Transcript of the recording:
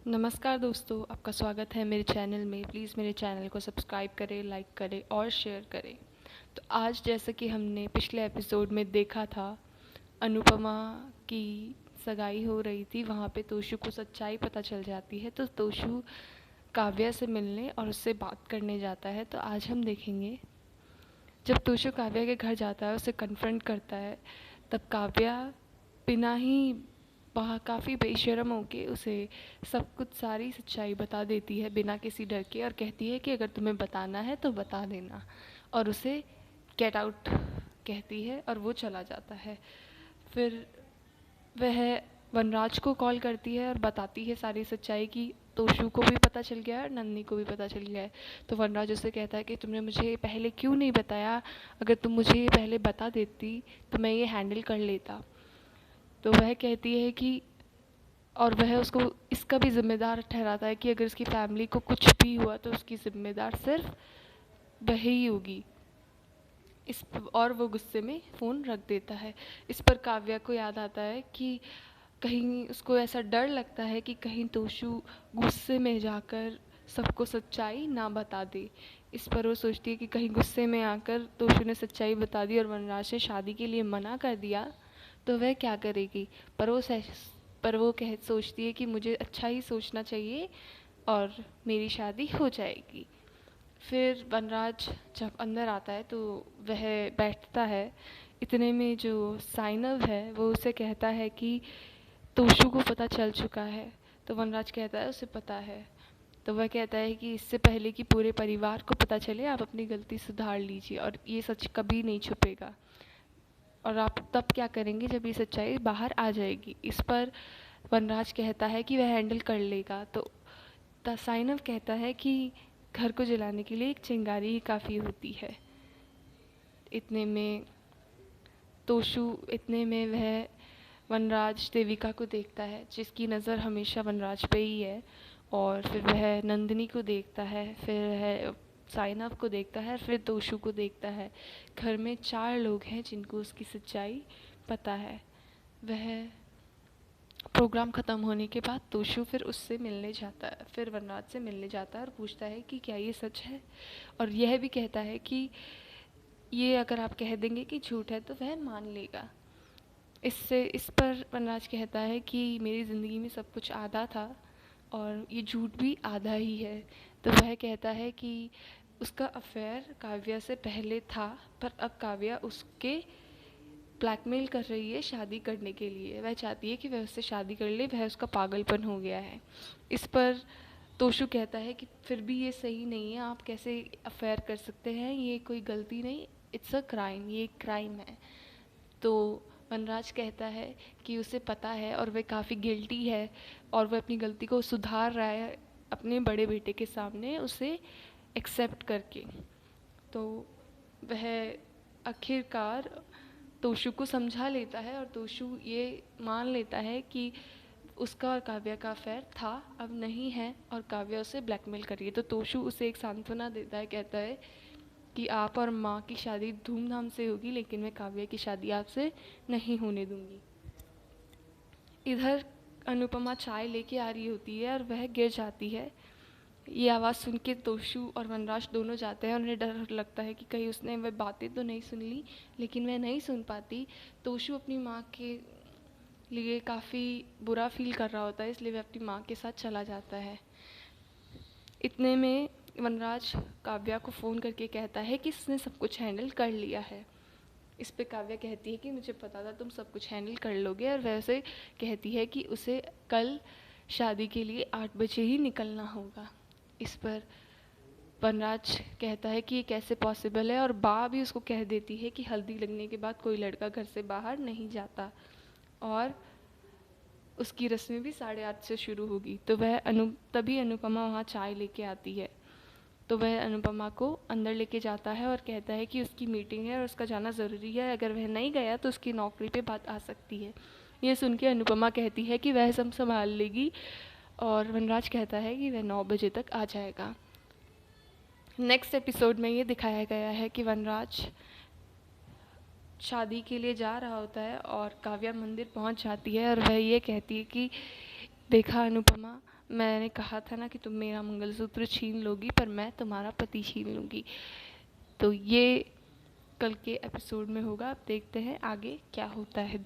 नमस्कार दोस्तों, आपका स्वागत है मेरे चैनल में। प्लीज़ मेरे चैनल को सब्सक्राइब करें, लाइक करें और शेयर करें। तो आज जैसा कि हमने पिछले एपिसोड में देखा था, अनुपमा की सगाई हो रही थी। वहाँ पे तोशु को सच्चाई पता चल जाती है, तो तोशु काव्या से मिलने और उससे बात करने जाता है। तो आज हम देखेंगे, जब तोशु काव्या के घर जाता है, उसे कन्फ्रंट करता है, तब काव्या बिना ही वहाँ काफ़ी बेशर्म होके उसे सब कुछ सारी सच्चाई बता देती है बिना किसी डर के, और कहती है कि अगर तुम्हें बताना है तो बता देना, और उसे गेट आउट कहती है और वो चला जाता है। फिर वह वनराज को कॉल करती है और बताती है सारी सच्चाई की तोशु को भी पता चल गया है और नंदिनी को भी पता चल गया है। तो वनराज उससे कहता है कि तुमने मुझे पहले क्यों नहीं बताया, अगर तुम मुझे ये पहले बता देती तो मैं ये हैंडल कर लेता। तो वह कहती है कि, और वह उसको इसका भी ज़िम्मेदार ठहराता है कि अगर उसकी फैमिली को कुछ भी हुआ तो उसकी ज़िम्मेदार सिर्फ वह ही होगी। और वो गुस्से में फ़ोन रख देता है। इस पर काव्या को याद आता है कि कहीं उसको ऐसा डर लगता है कि कहीं तोशु गुस्से में जाकर सबको सच्चाई ना बता दे। इस पर वो सोचती है कि कहीं गुस्से में आकर तोशु ने सच्चाई बता दी और वनराज से शादी के लिए मना कर दिया तो वह क्या करेगी। पर वो कह सोचती है कि मुझे अच्छा ही सोचना चाहिए और मेरी शादी हो जाएगी। फिर वनराज जब अंदर आता है तो वह बैठता है। इतने में जो साइनव है वो उसे कहता है कि तोशु को पता चल चुका है। तो वनराज कहता है उसे पता है। तो वह कहता है कि इससे पहले कि पूरे परिवार को पता चले आप अपनी गलती सुधार लीजिए और ये सच कभी नहीं छुपेगा, और आप तब क्या करेंगे जब ये सच्चाई बाहर आ जाएगी। इस पर वनराज कहता है कि वह हैंडल कर लेगा। तो साइनव कहता है कि घर को जलाने के लिए एक चिंगारी ही काफ़ी होती है। इतने में इतने में वह वनराज देविका को देखता है, जिसकी नज़र हमेशा वनराज पे ही है। और फिर वह नंदिनी को देखता है, फिर वह साइनव को देखता है, फिर तोशु को देखता है। घर में 4 लोग हैं जिनको उसकी सच्चाई पता है। वह प्रोग्राम ख़त्म होने के बाद तोशु फिर उससे मिलने जाता है, फिर वनराज से मिलने जाता है और पूछता है कि क्या ये सच है, और यह भी कहता है कि ये अगर आप कह देंगे कि झूठ है तो वह मान लेगा। इस पर वनराज कहता है कि मेरी ज़िंदगी में सब कुछ आधा था और ये झूठ भी आधा ही है। तो वह कहता है कि उसका अफेयर काव्या से पहले था, पर अब काव्या उसके ब्लैकमेल कर रही है शादी करने के लिए। वह चाहती है कि वह उससे शादी कर ले, वह उसका पागलपन हो गया है। इस पर तोशु कहता है कि फिर भी ये सही नहीं है, आप कैसे अफेयर कर सकते हैं, ये कोई गलती नहीं, इट्स अ क्राइम, ये एक क्राइम है। तो वनराज कहता है कि उसे पता है और वह काफ़ी गिल्टी है और वह अपनी गलती को सुधार रहा है अपने बड़े बेटे के सामने उसे एक्सेप्ट करके। तो वह आखिरकार तोशु को समझा लेता है और तोशु ये मान लेता है कि उसका और काव्या का अफेयर था, अब नहीं है, और काव्या उसे ब्लैकमेल कर रही है। तो तोशु उसे एक सांत्वना देता है, कहता है कि आप और माँ की शादी धूमधाम से होगी, लेकिन मैं काव्या की शादी आपसे नहीं होने दूंगी। इधर अनुपमा चाय लेके आ रही होती है और वह गिर जाती है। ये आवाज़ सुन के तोशु और वनराज दोनों जाते हैं। उन्हें डर लगता है कि कहीं उसने वह बातें तो नहीं सुन ली, लेकिन वह नहीं सुन पाती। तोशु अपनी माँ के लिए काफ़ी बुरा फील कर रहा होता है, इसलिए वह अपनी माँ के साथ चला जाता है। इतने में वनराज काव्या को फ़ोन करके कहता है कि इसने सब कुछ हैंडल कर लिया है। इस पे काव्या कहती है कि मुझे पता था तुम सब कुछ हैंडल कर लोगे, और वैसे कहती है कि उसे कल शादी के लिए 8 बजे ही निकलना होगा। इस पर वनराज कहता है कि ये कैसे पॉसिबल है, और बा भी उसको कह देती है कि हल्दी लगने के बाद कोई लड़का घर से बाहर नहीं जाता और उसकी रस्में भी 8:30 से शुरू होगी। तो तभी अनुपमा वहाँ चाय लेके आती है। तो वह अनुपमा को अंदर लेके जाता है और कहता है कि उसकी मीटिंग है और उसका जाना ज़रूरी है, अगर वह नहीं गया तो उसकी नौकरी पे बात आ सकती है। ये सुन के अनुपमा कहती है कि वह सब संभाल लेगी, और वनराज कहता है कि वह 9 बजे तक आ जाएगा। नेक्स्ट एपिसोड में ये दिखाया गया है कि वनराज शादी के लिए जा रहा होता है और काव्या मंदिर पहुंच जाती है और वह ये कहती है कि देखा अनुपमा, मैंने कहा था ना कि तुम मेरा मंगलसूत्र छीन लोगी, पर मैं तुम्हारा पति छीन लूँगी। तो ये कल के एपिसोड में होगा। अब देखते हैं आगे क्या होता है।